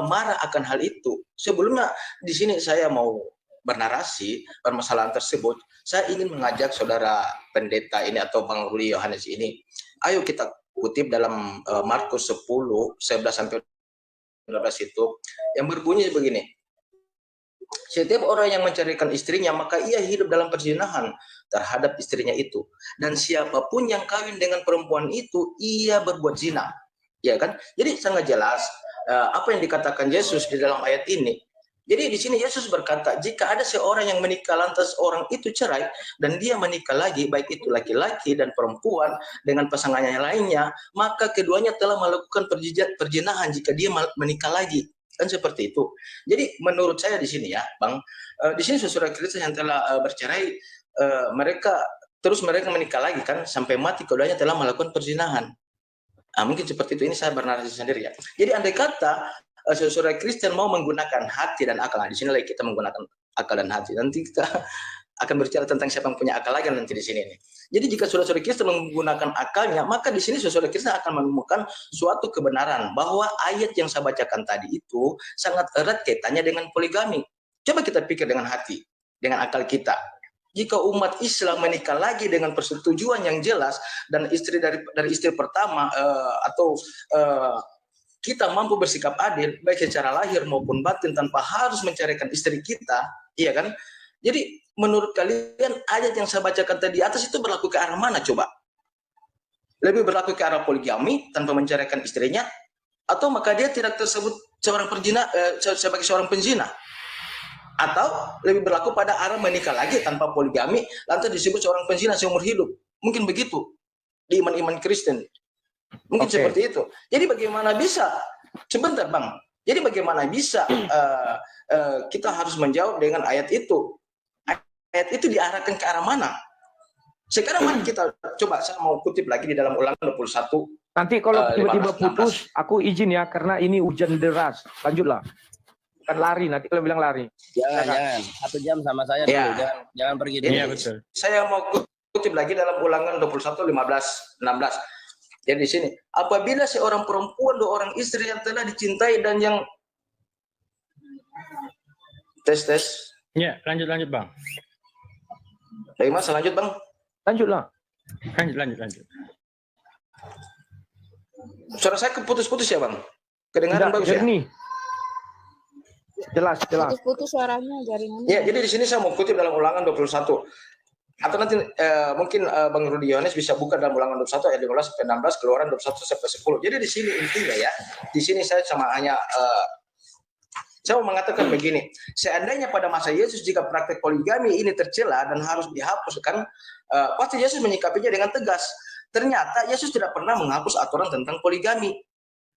marah akan hal itu. Sebelumnya di sini saya mau bernarasi permasalahan tersebut, saya ingin mengajak saudara pendeta ini atau Bang Rudi Yohanes ini, ayo kita kutip dalam Markus 10, 11-12 itu, yang berbunyi begini. setiap orang yang menceraikan istrinya, maka ia hidup dalam perzinahan terhadap istrinya itu. Dan siapapun yang kawin dengan perempuan itu, ia berbuat zina. Ya kan? Jadi sangat jelas apa yang dikatakan Yesus di dalam ayat ini. Jadi di sini Yesus berkata, jika ada seorang yang menikah lantas orang itu cerai dan dia menikah lagi, baik itu laki-laki dan perempuan dengan pasangannya lainnya, maka keduanya telah melakukan perzinahan jika dia menikah lagi. Kan seperti itu. Jadi menurut saya di sini ya, Bang, di sini saudara Kristen yang telah bercerai, mereka menikah lagi kan sampai mati, keduanya telah melakukan perzinahan. Mungkin seperti itu. Ini saya bernarasi sendiri ya. Jadi andai kata saudara Kristen mau menggunakan hati dan akal, di sini lagi kita menggunakan akal dan hati. Nanti kita akan berbicara tentang siapa yang punya akal lagi nanti di sini. Jadi jika saudara Kristen menggunakan akalnya, maka di sini saudara Kristen akan menemukan suatu kebenaran bahwa ayat yang saya bacakan tadi itu sangat erat kaitannya dengan poligami. Coba kita pikir dengan hati, dengan akal kita. Jika umat Islam menikah lagi dengan persetujuan yang jelas dan istri dari istri pertama kita mampu bersikap adil baik secara lahir maupun batin tanpa harus menceraikan istri kita, iya kan? Jadi menurut kalian ayat yang saya bacakan tadi atas itu berlaku ke arah mana coba? Lebih berlaku ke arah poligami tanpa menceraikan istrinya, atau maka dia tidak tersebut sebagai seorang penzina? Atau lebih berlaku pada arah menikah lagi tanpa poligami lantas disebut seorang penzina seumur hidup? Mungkin begitu di iman-iman Kristen. Mungkin seperti itu. Jadi bagaimana bisa? Sebentar Bang. Jadi bagaimana bisa kita harus menjawab dengan ayat itu? Ayat itu diarahkan ke arah mana? Sekarang mari kita coba, saya mau kutip lagi di dalam Ulangan 21. Nanti kalau tiba-tiba putus, aku izin ya karena ini hujan deras. Lanjutlah. Kan lari, nanti kalau bilang lari. Jangan. 1 jam sama saya dulu. Ya. Jangan pergi dulu. Iya, betul. Saya mau kutip lagi dalam Ulangan 21, 15, 16. Jadi di sini, apabila seorang perempuan 2 orang istri yang telah dicintai dan yang tes. Ya, lanjut Bang. Baik Mas, lanjut Bang. Lanjutlah. Lanjut. Suara saya keputus-putus ya Bang? Kedengaran bagus ya? Jernih. Jelas. Putus suaranya jaringannya. Ya, jadi di sini saya mau kutip dalam Ulangan 21. Atau nanti mungkin Bang Rudi Yohanes bisa buka dalam Ulangan 21 ayat 15 sampai 16, Keluaran 21 sampai 10. Jadi di sini intinya ya, di sini saya mau mengatakan begini, seandainya pada masa Yesus jika praktek poligami ini tercela dan harus dihapuskan, pasti Yesus menyikapinya dengan tegas. Ternyata Yesus tidak pernah menghapus aturan tentang poligami.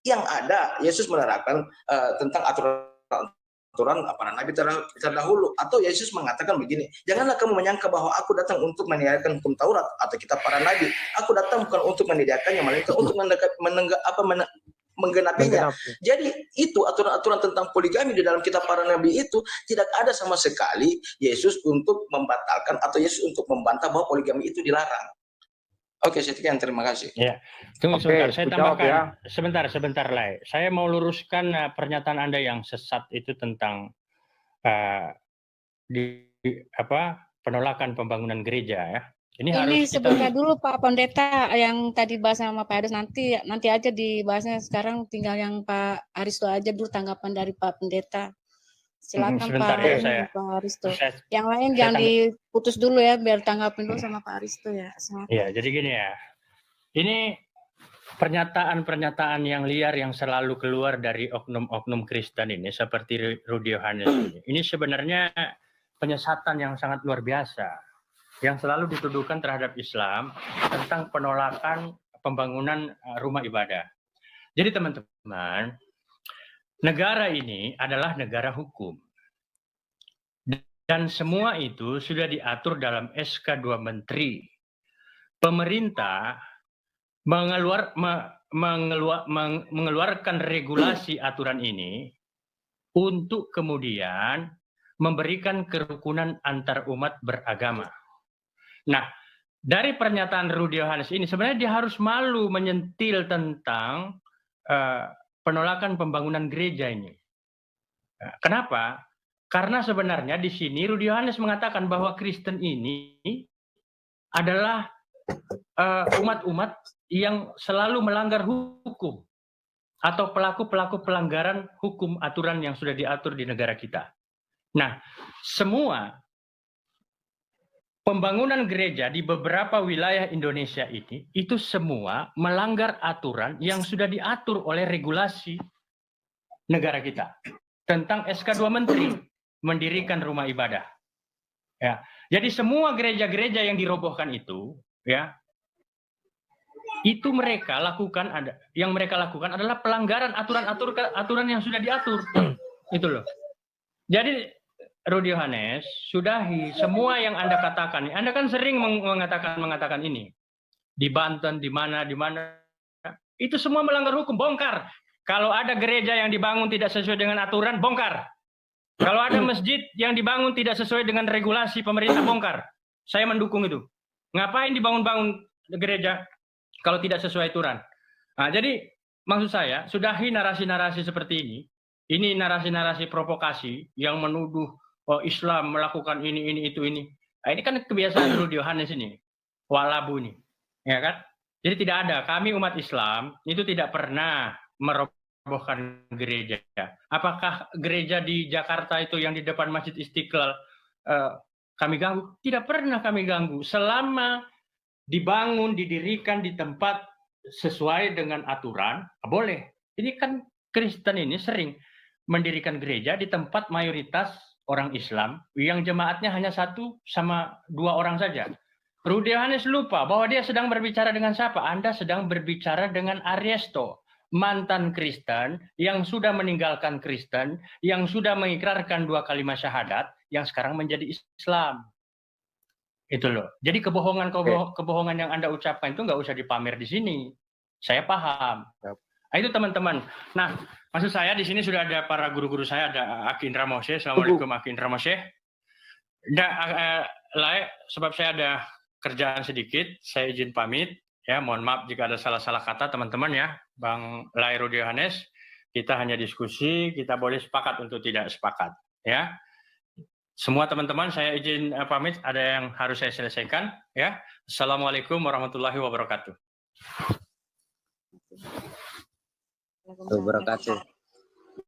Yang ada, Yesus menerapkan tentang aturan para nabi terdahulu. Atau Yesus mengatakan begini, janganlah kamu menyangka bahwa aku datang untuk menyediakan hukum Taurat atau kitab para nabi. Aku datang bukan untuk menyediakannya, melainkan untuk menggenapinya. Jadi itu aturan-aturan tentang poligami di dalam kitab para nabi itu tidak ada sama sekali Yesus untuk membatalkan atau Yesus untuk membantah bahwa poligami itu dilarang. Oke, sekian, terima kasih. Ya, tunggu sebentar. Saya tambahkan ya. sebentar, Lai. Saya mau luruskan pernyataan Anda yang sesat itu tentang penolakan pembangunan gereja ya. Ini harus sebentar dulu Pak Pendeta yang tadi bahas sama Pak Aris, nanti aja dibahasnya. Sekarang tinggal yang Pak Aristo aja dulu tanggapan dari Pak Pendeta. Silakan Pak Aristo. Yang lain jangan diputus dulu ya, biar tanggapin dulu sama Pak Aristo ya. Iya, jadi gini ya. Ini pernyataan-pernyataan yang liar yang selalu keluar dari oknum-oknum Kristen ini seperti Rudi Yohanes ini. Ini sebenarnya penyesatan yang sangat luar biasa yang selalu dituduhkan terhadap Islam tentang penolakan pembangunan rumah ibadah. Jadi teman-teman, negara ini adalah negara hukum. Dan semua itu sudah diatur dalam SK 2 Menteri. Pemerintah mengeluarkan regulasi aturan ini untuk kemudian memberikan kerukunan antar umat beragama. Nah, dari pernyataan Rudi Yohanes ini sebenarnya dia harus malu menyentil tentang penolakan pembangunan gereja ini. Kenapa? Karena sebenarnya di sini Rudi Yohanes mengatakan bahwa Kristen ini adalah umat-umat yang selalu melanggar hukum atau pelaku-pelaku pelanggaran hukum aturan yang sudah diatur di negara kita. Nah, semua pembangunan gereja di beberapa wilayah Indonesia ini, itu semua melanggar aturan yang sudah diatur oleh regulasi negara kita tentang SK 2 Menteri mendirikan rumah ibadah. Ya, jadi semua gereja-gereja yang dirobohkan itu, ya, itu mereka lakukan adalah pelanggaran aturan yang sudah diatur. Itu loh. Jadi Rudy Yohanes, sudahi semua yang Anda katakan. Anda kan sering mengatakan ini. Di Banten, di mana. Itu semua melanggar hukum, bongkar. Kalau ada gereja yang dibangun tidak sesuai dengan aturan, bongkar. Kalau ada masjid yang dibangun tidak sesuai dengan regulasi pemerintah, bongkar. Saya mendukung itu. Ngapain dibangun-bangun gereja kalau tidak sesuai aturan? Nah, jadi maksud saya, sudahi narasi-narasi seperti ini. Ini narasi-narasi provokasi yang menuduh Islam melakukan ini, itu, ini. Nah, ini kan kebiasaan Rudy Yohanes ini. Walabu ini. Ya kan? Jadi tidak ada. Kami umat Islam itu tidak pernah merobohkan gereja. Apakah gereja di Jakarta itu yang di depan Masjid Istiqlal kami ganggu? Tidak pernah kami ganggu. Selama dibangun, didirikan di tempat sesuai dengan aturan, boleh. Ini kan Kristen ini sering mendirikan gereja di tempat mayoritas orang Islam yang jemaatnya hanya 1 sama 2 orang saja. Rudy Yohanes lupa bahwa dia sedang berbicara dengan siapa? Anda sedang berbicara dengan Ariesto, mantan Kristen yang sudah meninggalkan Kristen, yang sudah mengikrarkan 2 kalimat syahadat, yang sekarang menjadi Islam. Itu loh. Jadi kebohongan yang Anda ucapkan itu nggak usah dipamer di sini. Saya paham. Nah, itu teman-teman. Nah, maksud saya di sini sudah ada para guru-guru saya, ada Aki Indra Moshe. Assalamualaikum Aki Indra Moshe. Sebab saya ada kerjaan sedikit, saya izin pamit. Ya, mohon maaf jika ada salah-salah kata teman-teman ya. Bang Lai Rudy Yohanes, kita hanya diskusi, kita boleh sepakat untuk tidak sepakat. Ya. Semua teman-teman saya izin pamit, ada yang harus saya selesaikan. Ya. Assalamualaikum warahmatullahi wabarakatuh. Wabarakatuh.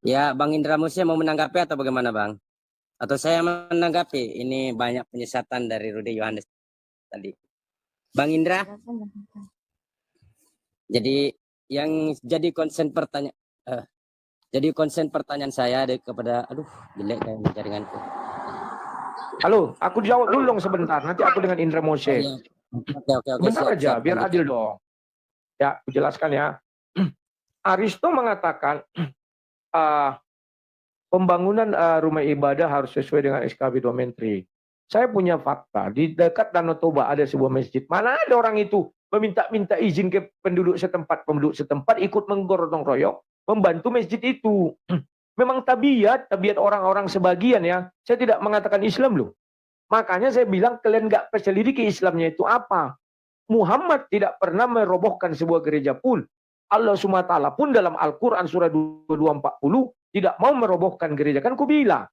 Ya, Bang Indra Moshe mau menanggapi atau bagaimana, Bang? Atau saya menanggapi? Ini banyak penyesatan dari Rudy Yohanes tadi. Bang Indra? Jadi yang jadi konsen pertanyaan saya kepada jelek jaringanku. Halo, aku jawab dulu dong sebentar. Nanti aku dengan Indra Moshe. Oke. Bentar aja, biar adil dong. Ya, aku jelaskan ya. Aristo mengatakan pembangunan rumah ibadah harus sesuai dengan SKB 2 Menteri. Saya punya fakta, di dekat Danau Toba ada sebuah masjid. Mana ada orang itu meminta izin ke penduduk setempat ikut menggotong royong membantu masjid itu. Memang tabiat orang-orang sebagian ya. Saya tidak mengatakan Islam loh. Makanya saya bilang kalian nggak selidiki Islamnya itu apa. Muhammad tidak pernah merobohkan sebuah gereja pun. Allah SWT pun dalam Al-Quran surah 2240 tidak mau merobohkan gereja. Kan ku bilang,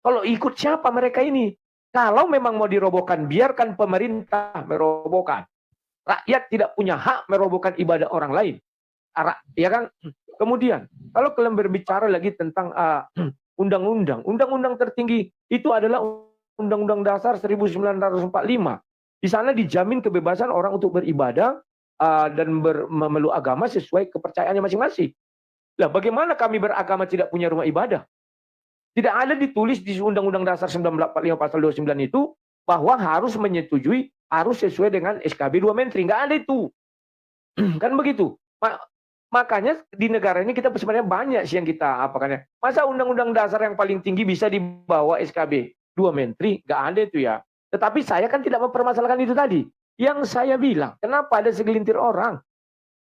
kalau ikut siapa mereka ini? Kalau memang mau dirobohkan, biarkan pemerintah merobohkan. Rakyat tidak punya hak merobohkan ibadah orang lain. Ya kan? Kemudian, kalau kalian berbicara lagi tentang undang-undang tertinggi, itu adalah Undang-Undang Dasar 1945. Di sana dijamin kebebasan orang untuk beribadah dan memeluk agama sesuai kepercayaannya masing-masing. Lah, bagaimana kami beragama tidak punya rumah ibadah? Tidak ada ditulis di Undang-Undang Dasar 1945 pasal 29 itu bahwa harus menyetujui, harus sesuai dengan SKB 2 Menteri. Nggak ada itu. Kan begitu. Makanya di negara ini kita sebenarnya banyak sih yang kita apakannya. Masa Undang-Undang Dasar yang paling tinggi bisa dibawa SKB 2 Menteri? Nggak ada itu ya. Tetapi saya kan tidak mempermasalahkan itu tadi. Yang saya bilang, kenapa ada segelintir orang?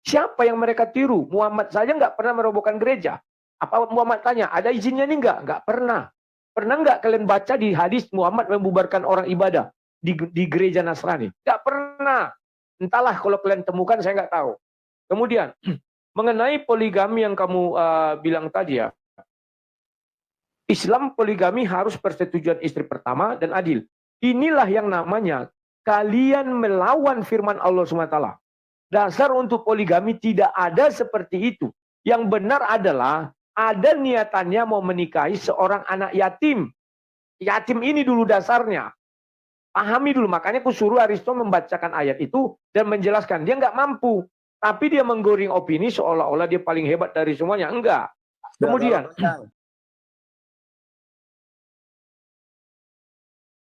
Siapa yang mereka tiru? Muhammad saja nggak pernah merobohkan gereja. Apa Muhammad tanya, ada izinnya nih nggak? Nggak pernah. Pernah nggak kalian baca di hadis Muhammad membubarkan orang ibadah di gereja Nasrani? Nggak pernah. Entahlah kalau kalian temukan, saya nggak tahu. Kemudian, mengenai poligami yang kamu bilang tadi ya. Islam poligami harus persetujuan istri pertama dan adil. Inilah yang namanya kalian melawan firman Allah SWT. Dasar untuk poligami tidak ada seperti itu. Yang benar adalah ada niatannya mau menikahi seorang anak yatim. yatim ini dulu dasarnya. Pahami dulu, makanya aku suruh Aristo membacakan ayat itu dan menjelaskan. Dia nggak mampu, tapi dia menggoring opini seolah-olah dia paling hebat dari semuanya. Enggak. Kemudian,